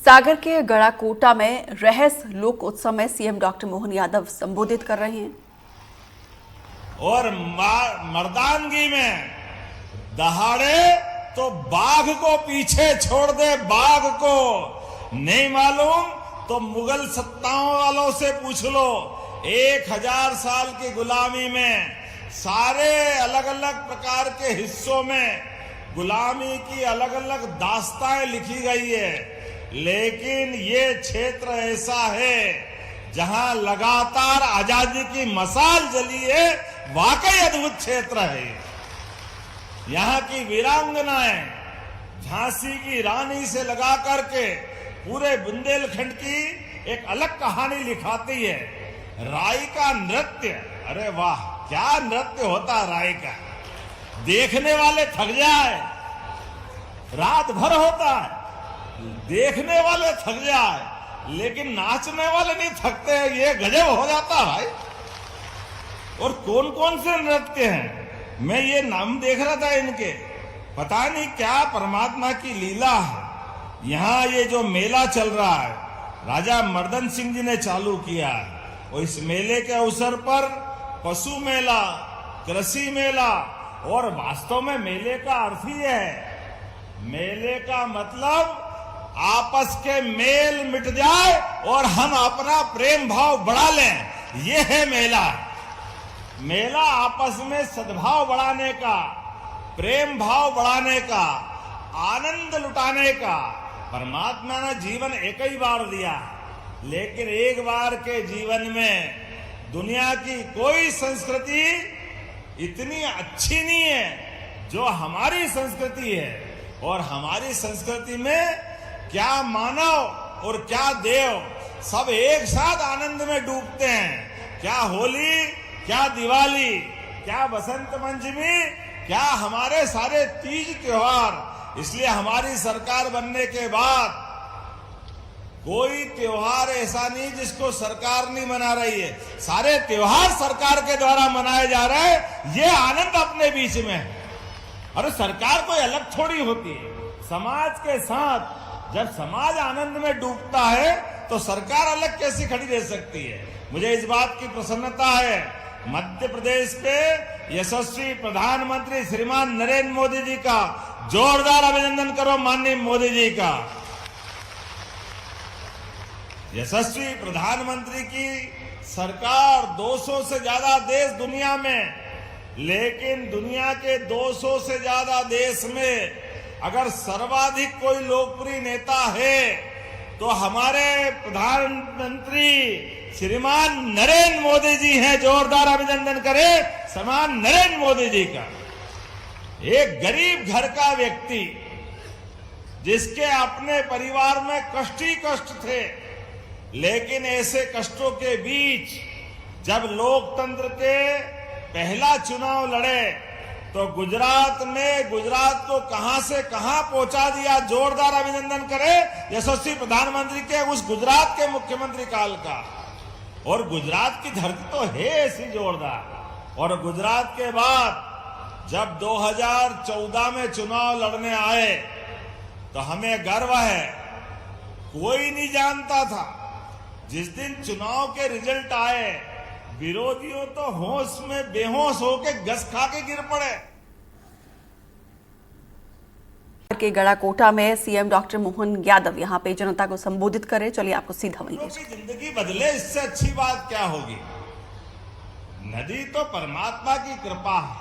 सागर के गड़ाकोटा में रहस लोक उत्सव में सीएम डॉक्टर मोहन यादव संबोधित कर रहे हैं। और मर्दानगी में दहाड़े तो बाघ को पीछे छोड़ दे, बाघ को नहीं मालूम तो मुगल सत्ताओं वालों से पूछ लो। 1000 साल की गुलामी में सारे अलग अलग प्रकार के हिस्सों में गुलामी की अलग अलग दास्ताएं लिखी गई है, लेकिन ये क्षेत्र ऐसा है जहां लगातार आजादी की मशाल जली है। वाकई अद्भुत क्षेत्र है। यहाँ की वीरांगनाएं झांसी की रानी से लगा करके पूरे बुंदेलखंड की एक अलग कहानी लिखाती है। राई का नृत्य, अरे वाह क्या नृत्य होता है राई का, देखने वाले थक जाए। रात भर होता है, देखने वाले थक जाए, लेकिन नाचने वाले नहीं थकते हैं। ये गजब हो जाता है भाई। और कौन कौन से नृत्य हैं, मैं ये नाम देख रहा था इनके, पता नहीं क्या परमात्मा की लीला है। यहाँ ये जो मेला चल रहा है राजा मर्दन सिंह जी ने चालू किया है, और इस मेले के अवसर पर पशु मेला, कृषि मेला, और वास्तव में मेले का अर्थ ही है, मेले का मतलब आपस के मेल मिट जाए और हम अपना प्रेम भाव बढ़ा लें। ये है मेला। मेला आपस में सद्भाव बढ़ाने का, प्रेम भाव बढ़ाने का, आनंद लुटाने का। परमात्मा ने जीवन एक ही बार दिया, लेकिन एक बार के जीवन में दुनिया की कोई संस्कृति इतनी अच्छी नहीं है जो हमारी संस्कृति है। और हमारी संस्कृति में क्या मानव और क्या देव सब एक साथ आनंद में डूबते हैं। क्या होली, क्या दिवाली, क्या बसंत पंचमी, क्या हमारे सारे तीज त्योहार। इसलिए हमारी सरकार बनने के बाद कोई त्योहार ऐसा नहीं जिसको सरकार नहीं मना रही है। सारे त्योहार सरकार के द्वारा मनाए जा रहे हैं। ये आनंद अपने बीच में है। अरे सरकार कोई अलग थोड़ी होती है। समाज के साथ जब समाज आनंद में डूबता है तो सरकार अलग कैसी खड़ी रह सकती है। मुझे इस बात की प्रसन्नता है, मध्य प्रदेश के यशस्वी प्रधानमंत्री श्रीमान नरेंद्र मोदी जी का जोरदार अभिनंदन करो। माननीय मोदी जी का, यशस्वी प्रधानमंत्री की सरकार 200 से ज्यादा देश दुनिया में, लेकिन दुनिया के 200 से ज्यादा देश में अगर सर्वाधिक कोई लोकप्रिय नेता है तो हमारे प्रधानमंत्री श्रीमान नरेंद्र मोदी जी हैं। जोरदार अभिनंदन करें श्रीमान नरेंद्र मोदी जी का। एक गरीब घर का व्यक्ति जिसके अपने परिवार में कष्ट ही कष्ट थे, लेकिन ऐसे कष्टों के बीच जब लोकतंत्र के पहला चुनाव लड़े तो गुजरात को कहां से कहां पहुंचा दिया। जोरदार अभिनंदन करें यशस्वी प्रधानमंत्री के उस गुजरात के मुख्यमंत्री काल का। और गुजरात की धरती तो है ऐसी जोरदार। और गुजरात के बाद जब 2014 में चुनाव लड़ने आए तो हमें गर्व है। कोई नहीं जानता था, जिस दिन चुनाव के रिजल्ट आए विरोधियों तो होश में बेहोश होके गस खा के गिर पड़े। के गड़ाकोटा में सीएम डॉक्टर मोहन यादव यहाँ पे जनता को संबोधित करे। चलिए आपको सीधा वहीं जिंदगी बदले, इससे अच्छी बात क्या होगी। नदी तो परमात्मा की कृपा है,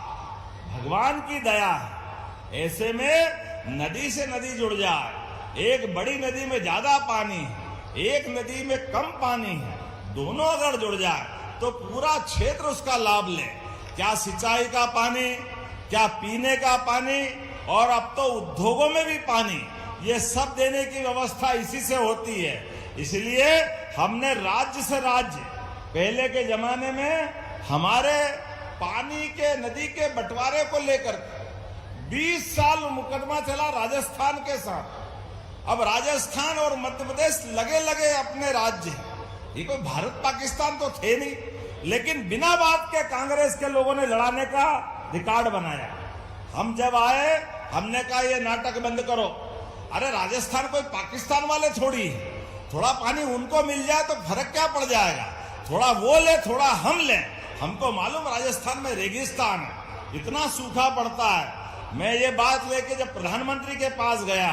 भगवान की दया है। ऐसे में नदी से नदी जुड़ जाए। एक बड़ी नदी में ज्यादा पानी है, एक नदी में कम पानी है, दोनों अगर जुड़ जाए तो पूरा क्षेत्र उसका लाभ ले। क्या सिंचाई का पानी, क्या पीने का पानी, और अब तो उद्योगों में भी पानी, ये सब देने की व्यवस्था इसी से होती है। इसलिए हमने राज्य से राज्य, पहले के जमाने में हमारे पानी के नदी के बंटवारे को लेकर 20 साल मुकदमा चला राजस्थान के साथ। अब राजस्थान और मध्य प्रदेश लगे लगे अपने राज्य हैं। ये कोई भारत पाकिस्तान तो थे नहीं, लेकिन बिना बात के कांग्रेस के लोगों ने लड़ाने का रिकॉर्ड बनाया। हम जब आए हमने कहा ये नाटक बंद करो। अरे राजस्थान कोई पाकिस्तान वाले थोड़ी है, थोड़ा पानी उनको मिल जाए तो फर्क क्या पड़ जाएगा, थोड़ा वो ले थोड़ा हम ले। हमको मालूम राजस्थान में रेगिस्तान है, इतना सूखा पड़ता है। मैं ये बात लेके जब प्रधानमंत्री के पास गया,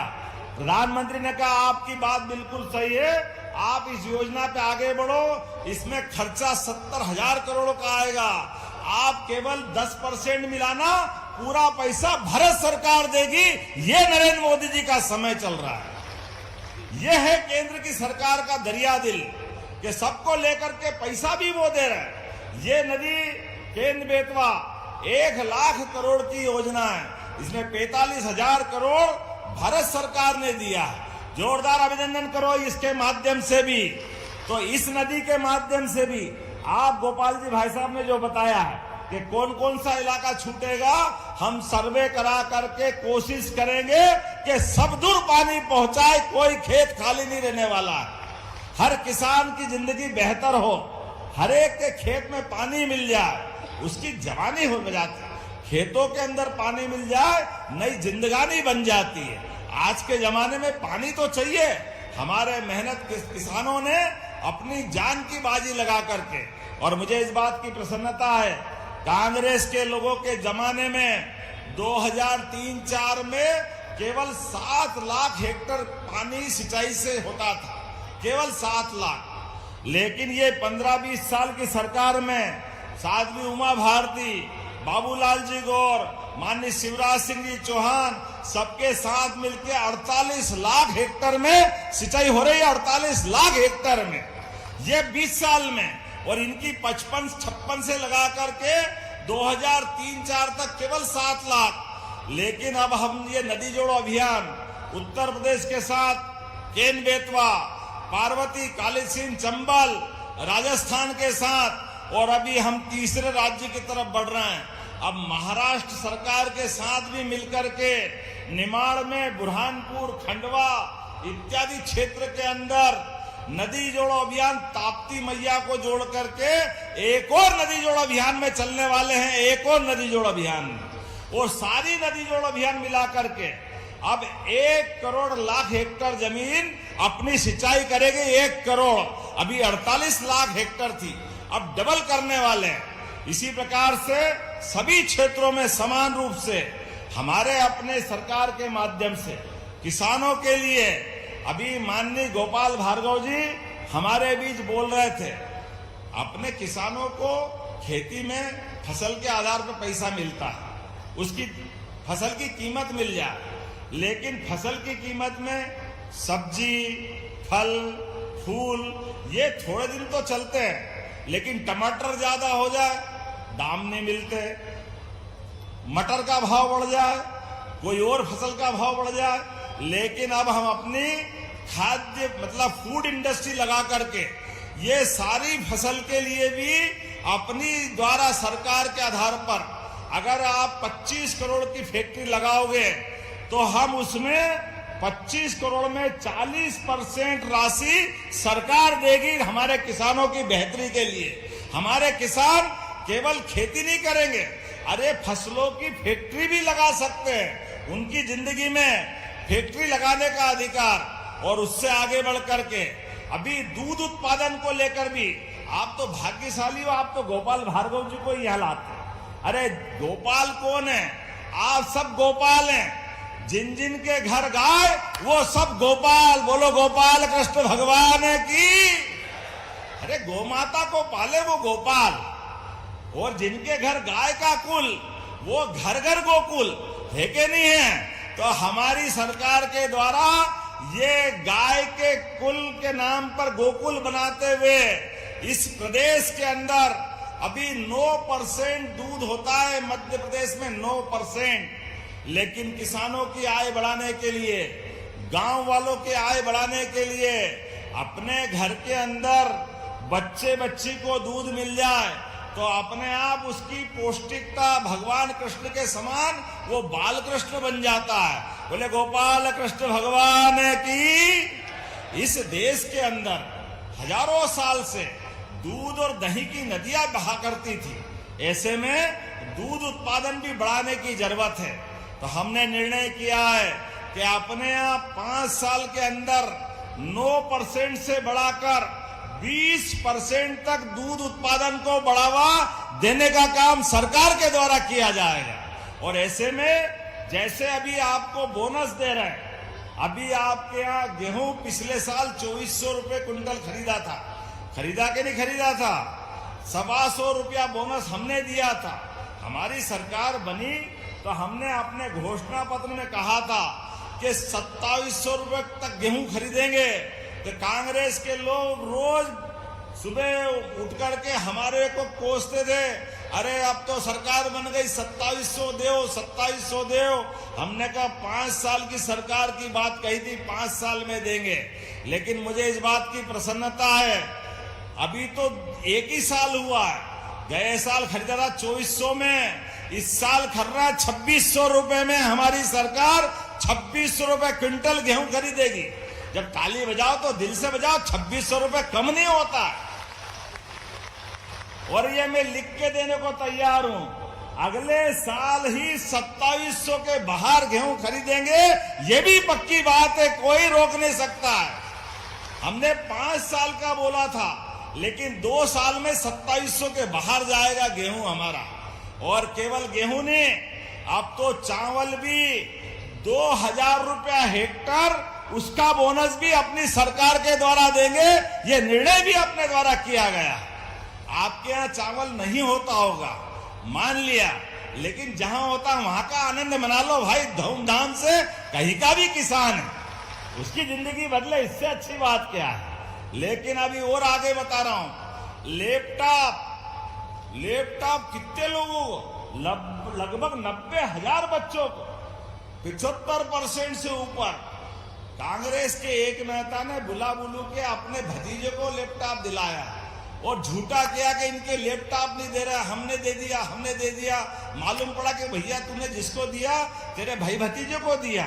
प्रधानमंत्री ने कहा आपकी बात बिल्कुल सही है, आप इस योजना पे आगे बढ़ो, इसमें खर्चा 70,000 करोड़ का आएगा, आप केवल 10% मिलाना, पूरा पैसा भारत सरकार देगी। ये नरेंद्र मोदी जी का समय चल रहा है। यह है केंद्र की सरकार का दरिया दिल कि सबको लेकर के पैसा भी वो दे रहे हैं। ये नदी केंद्र बेतवा 1 लाख करोड़ की योजना है, इसमें 45,000 करोड़ भारत सरकार ने दिया है। जोरदार अभिनंदन करो इसके माध्यम से भी। तो इस नदी के माध्यम से भी आप गोपाल जी भाई साहब ने जो बताया है कि कौन कौन सा इलाका छूटेगा, हम सर्वे करा करके कोशिश करेंगे कि सब दूर पानी पहुंचाए, कोई खेत खाली नहीं रहने वाला है। हर किसान की जिंदगी बेहतर हो, हर एक के खेत में पानी मिल जाए, उसकी जवानी हो जाती है। खेतों के अंदर पानी मिल जाए, नई जिंदगानी बन जाती है। आज के जमाने में पानी तो चाहिए। हमारे मेहनत किसानों ने अपनी जान की बाजी लगा करके, और मुझे इस बात की प्रसन्नता है, कांग्रेस के लोगों के जमाने में 2003-4 में केवल 7 लाख हेक्टेयर पानी सिंचाई से होता था, केवल 7 लाख। लेकिन ये 15-20 साल की सरकार में साध्वी उमा भारती, बाबूलाल जी गौर, माननीय शिवराज सिंह जी चौहान, सबके साथ मिलकर 48 लाख हेक्टेयर में सिंचाई हो रही है। 48 लाख हेक्टेयर में ये 20 साल में, और इनकी 55-56 से लगा करके 2003-4 तक केवल 7 लाख। लेकिन अब हम ये नदी जोड़ो अभियान उत्तर प्रदेश के साथ केन बेतवा, पार्वती, काली सिंध, चंबल, राजस्थान के साथ, और अभी हम तीसरे राज्य की तरफ बढ़ रहे हैं। अब महाराष्ट्र सरकार के साथ भी मिलकर के निमाड़ में, बुरहानपुर, खंडवा इत्यादि क्षेत्र के अंदर नदी जोड़ो अभियान, ताप्ती मैया को जोड़ करके एक और नदी जोड़ो अभियान में चलने वाले हैं, एक और नदी जोड़ो अभियान में। और सारी नदी जोड़ो अभियान मिला करके अब 1 करोड़ लाख हेक्टेयर जमीन अपनी सिंचाई करेगी। 1 करोड़, अभी 48 लाख हेक्टेयर थी, अब डबल करने वाले हैं। इसी प्रकार से सभी क्षेत्रों में समान रूप से हमारे अपने सरकार के माध्यम से किसानों के लिए, अभी माननीय गोपाल भार्गव जी हमारे बीच बोल रहे थे, अपने किसानों को खेती में फसल के आधार पर पैसा मिलता है, उसकी फसल की कीमत मिल जाए। लेकिन फसल की कीमत में सब्जी, फल, फूल ये थोड़े दिन तो चलते हैं, लेकिन टमाटर ज्यादा हो जाए दाम नहीं मिलते, मटर का भाव बढ़ जाए, कोई और फसल का भाव बढ़ जाए। लेकिन अब हम अपनी खाद्य मतलब फूड इंडस्ट्री लगा करके ये सारी फसल के लिए भी अपनी द्वारा सरकार के आधार पर, अगर आप 25 करोड़ की फैक्ट्री लगाओगे तो हम उसमें 25 करोड़ में 40% राशि सरकार देगी हमारे किसानों की बेहतरी के लिए। हमारे किसान केवल खेती नहीं करेंगे, अरे फसलों की फैक्ट्री भी लगा सकते हैं। उनकी जिंदगी में फैक्ट्री लगाने का अधिकार, और उससे आगे बढ़ करके अभी दूध उत्पादन को लेकर भी आप तो भाग्यशाली हो, आप तो गोपाल भार्गव जी को यहाँ लाते। अरे गोपाल कौन है? आप सब गोपाल हैं। जिन जिन के घर गाय वो सब गोपाल। बोलो गोपाल कृष्ण भगवान की। अरे गोमाता को पाले वो गोपाल, और जिनके घर गाय का कुल वो घर घर गोकुल है के नहीं है? तो हमारी सरकार के द्वारा ये गाय के कुल के नाम पर गोकुल बनाते हुए इस प्रदेश के अंदर अभी 9% दूध होता है, मध्य प्रदेश में 9%। लेकिन किसानों की आय बढ़ाने के लिए, गांव वालों की आय बढ़ाने के लिए, अपने घर के अंदर बच्चे बच्ची को दूध मिल जाए तो अपने आप उसकी पौष्टिकता भगवान कृष्ण के समान वो बाल कृष्ण बन जाता है। बोले गोपाल कृष्ण भगवान की। इस देश के अंदर हजारों साल से दूध और दही की नदियां बहा करती थी, ऐसे में दूध उत्पादन भी बढ़ाने की जरूरत है। तो हमने निर्णय किया है कि अपने यहाँ 5 साल के अंदर 9% से बढ़ाकर 20% तक दूध उत्पादन को बढ़ावा देने का काम सरकार के द्वारा किया जाएगा। और ऐसे में जैसे अभी आपको बोनस दे रहे हैं, अभी आपके यहाँ गेहूं पिछले साल 2400 रुपए क्विंटल खरीदा कि नहीं खरीदा था? 125 रुपया बोनस हमने दिया था। हमारी सरकार बनी तो हमने अपने घोषणा पत्र में कहा था कि 2700 रुपए तक गेहूं खरीदेंगे। तो कांग्रेस के लोग रोज सुबह उठ करके हमारे को कोसते थे, अरे अब तो सरकार बन गई, 2700 दो। हमने कहा 5 साल की सरकार की बात कही थी, 5 साल में देंगे। लेकिन मुझे इस बात की प्रसन्नता है, अभी तो एक ही साल हुआ है। गए साल खरीदा था 2400 में, इस साल खरीद रहा 2600 रुपए में। हमारी सरकार 2600 रुपए क्विंटल गेहूं खरीदेगी। जब ताली बजाओ तो दिल से बजाओ, 2600 रुपए कम नहीं होता। और ये मैं लिख के देने को तैयार हूं, अगले साल ही 2700 के बाहर गेहूं खरीदेंगे। ये भी पक्की बात है, कोई रोक नहीं सकता है। हमने 5 साल का बोला था, लेकिन 2 साल में 2700 के बाहर जाएगा गेहूं हमारा। और केवल गेहूं नहीं, अब तो चावल भी 2000 रुपया हेक्टर, उसका बोनस भी अपनी सरकार के द्वारा देंगे। ये निर्णय भी अपने द्वारा किया गया। आपके यहाँ चावल नहीं होता होगा, मान लिया, लेकिन जहां होता वहां का आनंद मना लो भाई, धूमधाम से। कहीं का भी किसान है, उसकी जिंदगी बदले, इससे अच्छी बात क्या है। लेकिन अभी और आगे बता रहा हूं, लैपटॉप कितने लोगों को? लगभग 90,000 बच्चों को, 75% से ऊपर। कांग्रेस के एक नेता ने बुला बुलू के अपने भतीजे को लैपटॉप दिलाया और झूठा किया कि इनके लैपटॉप नहीं दे रहा, हमने दे दिया। मालूम पड़ा कि भैया तूने जिसको दिया तेरे भाई भतीजे को दिया,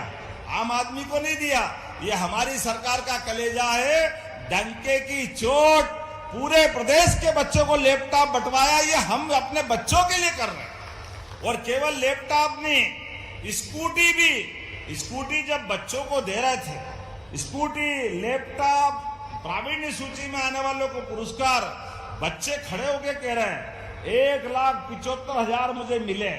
आम आदमी को नहीं दिया। ये हमारी सरकार का कलेजा है। डंके की चोट, पूरे प्रदेश के बच्चों को लैपटॉप बंटवाया, ये हम अपने बच्चों के लिए कर रहे हैं। और केवल लैपटॉप नहीं, स्कूटी भी। स्कूटी जब बच्चों को दे रहे थे, स्कूटी, लैपटॉप, प्रावीण्य सूची में आने वालों को पुरस्कार, बच्चे खड़े होके कह रहे हैं 1,75,000 मुझे मिले।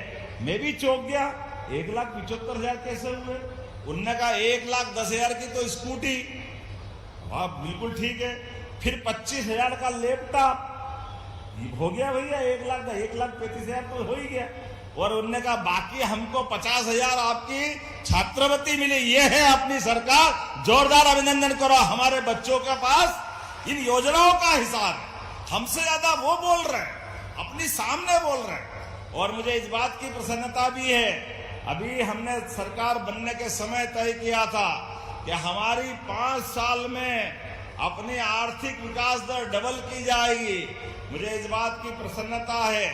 मैं भी चौंक गया, 1,75,000 कैसे हुए? उन्होंने कहा 1,10,000 की तो स्कूटी। वाह, बिल्कुल ठीक है। फिर 25,000 का लैपटॉप हो गया भैया, 1,35,000 तो हो ही गया। और उन्होंने कहा बाकी हमको 50,000 आपकी छात्रवृत्ति मिली। ये है अपनी सरकार, जोरदार अभिनंदन करो। हमारे बच्चों के पास इन योजनाओं का हिसाब है, हमसे ज्यादा वो बोल रहे हैं, अपनी सामने बोल रहे हैं। और मुझे इस बात की प्रसन्नता भी है, अभी हमने सरकार बनने के समय तय किया था कि हमारी 5 साल में अपनी आर्थिक विकास दर डबल की जाएगी। मुझे इस बात की प्रसन्नता है,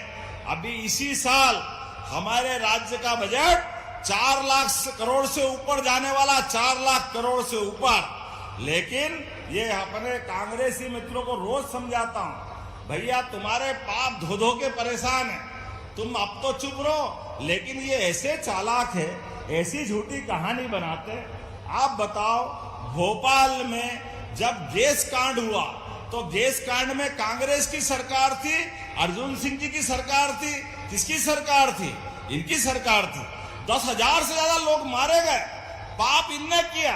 अभी इसी साल हमारे राज्य का बजट 4 लाख करोड़ से ऊपर जाने वाला, 4 लाख करोड़ से ऊपर। लेकिन ये अपने कांग्रेसी मित्रों को रोज समझाता हूं, भैया तुम्हारे पाप धो धो के परेशान है, तुम अब तो चुप रहो। लेकिन ये ऐसे चालाक है, ऐसी झूठी कहानी बनाते। आप बताओ, भोपाल में जब गैस कांड हुआ तो गैस कांड में कांग्रेस की सरकार थी, अर्जुन सिंह जी की सरकार थी, किसकी सरकार थी? इनकी सरकार थी। 10,000 से ज्यादा लोग मारे गए। पाप इनने किया।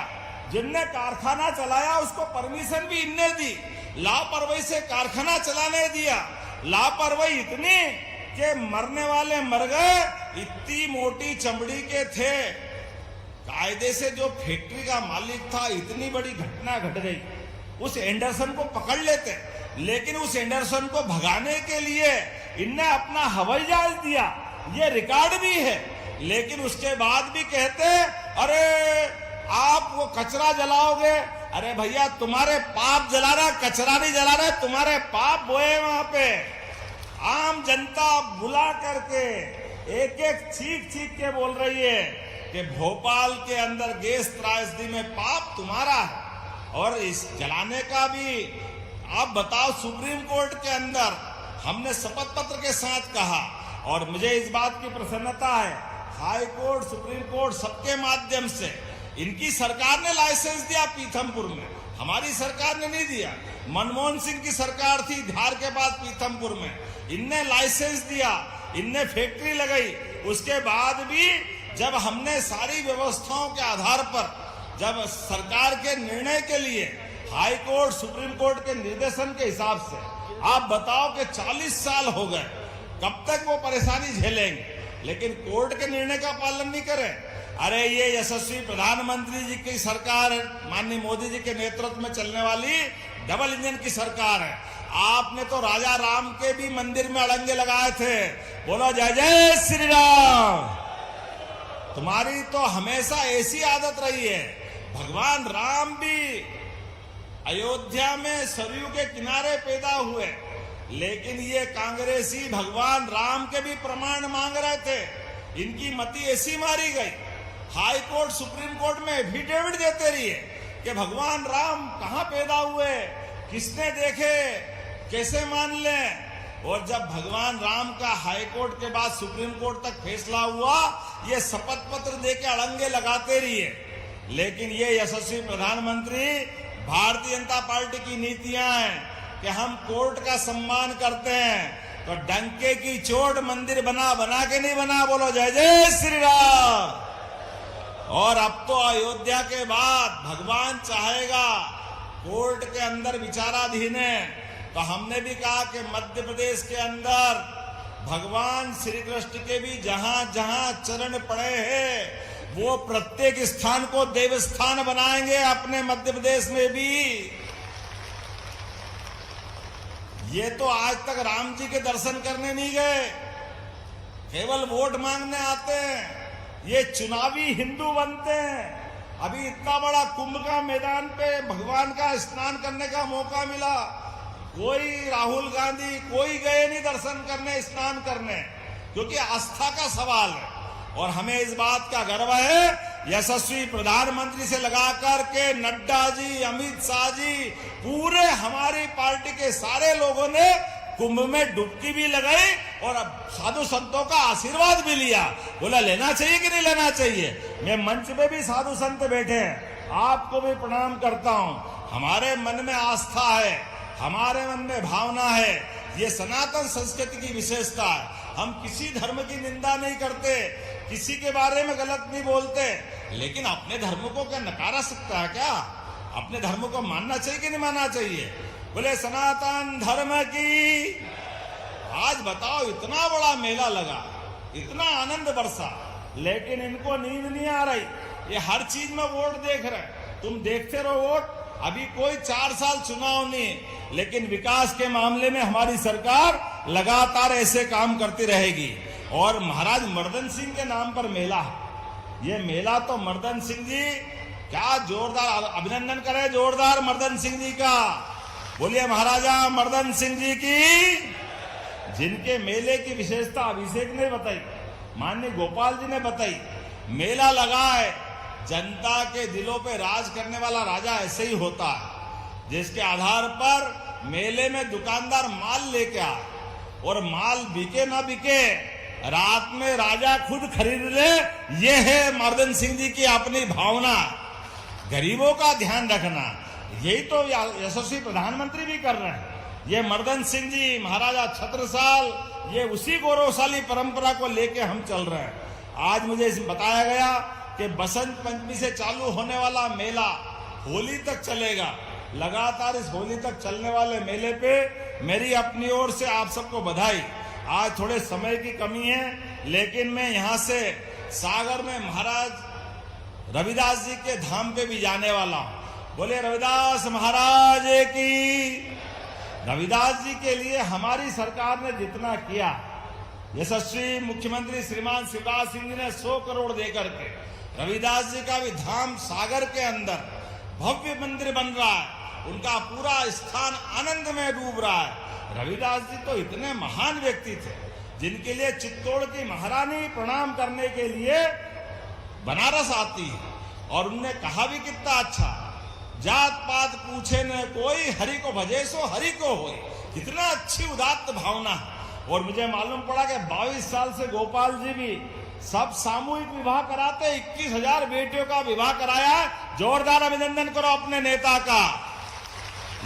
जिनने कारखाना चलाया उसको परमिशन भी इनने दी, लापरवाही से कारखाना चलाने दिया। लापरवाही इतनी कि मरने वाले मर गए, इतनी मोटी चमड़ी के थे। कायदे से जो फैक्ट्री का मालिक था, इतनी बड़ी घटना घट गई, उस एंडरसन को पकड़ लेते। लेकिन उस एंडरसन को भगाने के लिए इनने अपना हवाई जहाज दिया, ये रिकॉर्ड भी है। लेकिन उसके बाद भी कहते अरे आप वो कचरा जलाओगे। अरे भैया, तुम्हारे पाप जला रहा, कचरा नहीं जला रहा, तुम्हारे पाप बोए वहां पे। आम जनता बुला करके एक एक चीख के बोल रही है कि भोपाल के अंदर गैस त्रासदी में पाप तुम्हारा है। और इस जलाने का भी आप बताओ, सुप्रीम कोर्ट के अंदर हमने शपथ पत्र के साथ कहा। और मुझे इस बात की प्रसन्नता है, हाई कोर्ट, सुप्रीम कोर्ट, सबके माध्यम से इनकी सरकार ने लाइसेंस दिया पीथमपुर में, हमारी सरकार ने नहीं दिया। मनमोहन सिंह की सरकार थी धार के बाद पीथमपुर में, इनने लाइसेंस दिया, इनने फैक्ट्री लगाई। उसके बाद भी जब हमने सारी व्यवस्थाओं के आधार पर, जब सरकार के निर्णय के लिए हाई कोर्ट सुप्रीम कोर्ट के निर्देशन के हिसाब से, आप बताओ कि 40 साल हो गए, कब तक वो परेशानी झेलेंगे, लेकिन कोर्ट के निर्णय का पालन नहीं करें। अरे ये यशस्वी प्रधानमंत्री जी की सरकार है, माननीय मोदी जी के नेतृत्व में चलने वाली डबल इंजन की सरकार है। आपने तो राजा राम के भी मंदिर में अड़ंगे लगाए थे, बोलो जय जय श्री राम। तुम्हारी तो हमेशा ऐसी आदत रही है। भगवान राम भी अयोध्या में सरयू के किनारे पैदा हुए, लेकिन ये कांग्रेसी भगवान राम के भी प्रमाण मांग रहे थे। इनकी मति ऐसी मारी गई, हाई कोर्ट सुप्रीम कोर्ट में एफिडेविट देते रहिए कि भगवान राम कहां पैदा हुए, किसने देखे, कैसे मान लें। और जब भगवान राम का हाई कोर्ट के बाद सुप्रीम कोर्ट तक फैसला हुआ, ये शपथ पत्र देके अड़ंगे लगाते रहिए। लेकिन ये यशस्वी प्रधानमंत्री, भारतीय जनता पार्टी की नीतियां हैं कि हम कोर्ट का सम्मान करते हैं, तो डंके की चोट मंदिर बना बना के नहीं बना, बोलो जय जय श्री राम। और अब तो अयोध्या के बाद भगवान चाहेगा कोर्ट के अंदर विचाराधीन है, तो हमने भी कहा कि मध्य प्रदेश के अंदर भगवान श्री कृष्ण के भी जहां जहां चरण पड़े हैं, वो प्रत्येक स्थान को देवस्थान बनाएंगे अपने मध्य प्रदेश में भी। ये तो आज तक राम जी के दर्शन करने नहीं गए, केवल वोट मांगने आते हैं। ये चुनावी हिंदू बनते हैं। अभी इतना बड़ा कुंभ का मैदान पे भगवान का स्नान करने का मौका मिला, कोई राहुल गांधी कोई गए नहीं दर्शन करने, स्नान करने, क्योंकि आस्था का सवाल है। और हमें इस बात का गर्व है, यशस्वी प्रधानमंत्री से लगाकर के नड्डा जी, अमित शाह जी, पूरे हमारी पार्टी के सारे लोगों ने कुंभ में डुबकी भी लगाई और अब साधु संतों का आशीर्वाद भी लिया। बोला लेना चाहिए कि नहीं लेना चाहिए। मैं मंच पे भी साधु संत बैठे हैं, आपको भी प्रणाम करता हूं। हमारे मन में आस्था है, हमारे मन में भावना है, ये सनातन संस्कृति की विशेषता है। हम किसी धर्म की निंदा नहीं करते, किसी के बारे में गलत नहीं बोलते, लेकिन अपने धर्म को क्या नकारा सकता है क्या? अपने धर्म को मानना चाहिए कि नहीं मानना चाहिए? बोले सनातन धर्म की। आज बताओ, इतना बड़ा मेला लगा, इतना आनंद बरसा, लेकिन इनको नींद नहीं आ रही। ये हर चीज में वोट देख रहे हैं, तुम देखते रहो वोट। अभी कोई 4 साल चुनाव नहीं, लेकिन विकास के मामले में हमारी सरकार लगातार ऐसे काम करती रहेगी। और महाराज मर्दन सिंह के नाम पर मेला है, ये मेला तो मर्दन सिंह जी, क्या जोरदार अभिनंदन करें जोरदार मर्दन सिंह जी का। बोलिए महाराजा मर्दन सिंह जी की। जिनके मेले की विशेषता अभिषेक ने बताई, माननीय गोपाल जी ने बताई। मेला लगा है, जनता के दिलों पे राज करने वाला राजा ऐसे ही होता है, जिसके आधार पर मेले में दुकानदार माल लेके आए और माल बिके ना बिके, रात में राजा खुद खरीद ले। ये है मर्दन सिंह जी की अपनी भावना, गरीबों का ध्यान रखना। यही तो यशस्वी प्रधानमंत्री भी कर रहे हैं। ये मर्दन सिंह जी, महाराजा छत्रसाल, ये उसी गौरवशाली परंपरा को लेके हम चल रहे हैं। आज मुझे बताया गया कि बसंत पंचमी से चालू होने वाला मेला होली तक चलेगा। लगातार इस होली तक चलने वाले मेले पे मेरी अपनी ओर से आप सबको बधाई। आज थोड़े समय की कमी है, लेकिन मैं यहाँ से सागर में महाराज रविदास जी के धाम पे भी जाने वाला हूँ। बोले रविदास महाराज की। रविदास जी के लिए हमारी सरकार ने जितना किया, यशस्वी मुख्यमंत्री श्रीमान शिवराज सिंह जी ने 100 करोड़ देकर के रविदास जी का भी धाम सागर के अंदर भव्य मंदिर बन रहा है। उनका पूरा स्थान आनंद में डूब रहा है। रविदास जी तो इतने महान व्यक्ति थे, जिनके लिए चित्तौड़ की महारानी प्रणाम करने के लिए बनारस आती है। और उनने कहा भी कितना अच्छा, जात पात पूछे न कोई, हरि को भजे सो हरि को होए। कितना अच्छी उदात्त भावना है। और मुझे मालूम पड़ा कि 22 साल से गोपाल जी भी सब सामूहिक विवाह कराते, 21,000 बेटियों का विवाह कराया। जोरदार अभिनंदन करो अपने नेता का।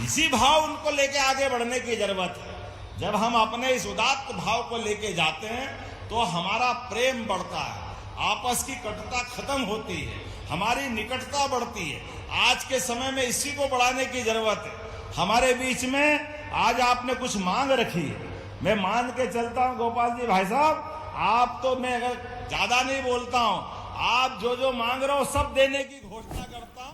इसी भाव उनको लेके आगे बढ़ने की जरूरत है। जब हम अपने इस उदात्त भाव को लेके जाते हैं तो हमारा प्रेम बढ़ता है, आपस की कटुता खत्म होती है, हमारी निकटता बढ़ती है। आज के समय में इसी को बढ़ाने की जरूरत है। हमारे बीच में आज आपने कुछ मांग रखी है, मैं मान के चलता हूं गोपाल जी भाई साहब, आप तो मैं अगर ज्यादा नहीं बोलता हूं, आप जो जो मांग रहे हो सब देने की घोषणा करता हूं।